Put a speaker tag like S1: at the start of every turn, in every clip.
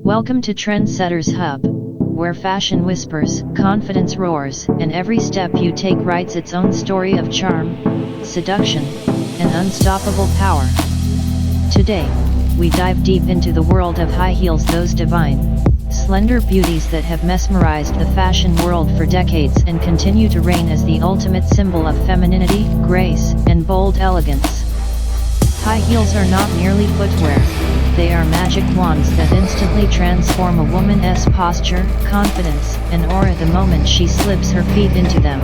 S1: Welcome to Trendsetters Hub, where fashion whispers, confidence roars, and every step you take writes its own story of charm, seduction, and unstoppable power. Today, we dive deep into the world of high heels, those divine, slender beauties that have mesmerized the fashion world for decades and continue to reign as the ultimate symbol of femininity, grace, and bold elegance. High heels are not merely footwear, they are magic wands that instantly transform a woman's posture, confidence, and aura the moment she slips her feet into them.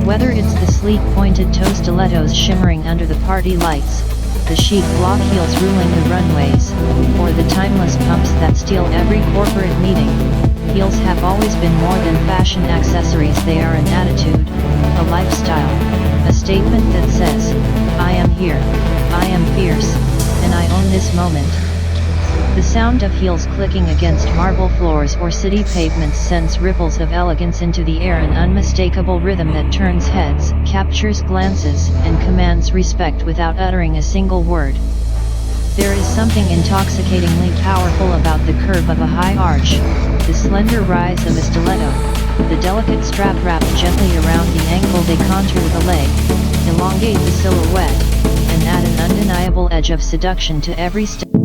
S1: Whether it's the sleek pointed-toe stilettos shimmering under the party lights, the chic block heels ruling the runways, or the timeless pumps that steal every corporate meeting, heels have always been more than fashion accessories. They are an attitude, a lifestyle, a statement that says, I am here, I am fierce, and I own this moment. The sound of heels clicking against marble floors or city pavements sends ripples of elegance into the air, an unmistakable rhythm that turns heads, captures glances, and commands respect without uttering a single word. There is something intoxicatingly powerful about the curve of a high arch, the slender rise of a stiletto, the delicate strap wrapped gently around the ankle. They contour the leg, elongate the silhouette, and add an undeniable edge of seduction to every step.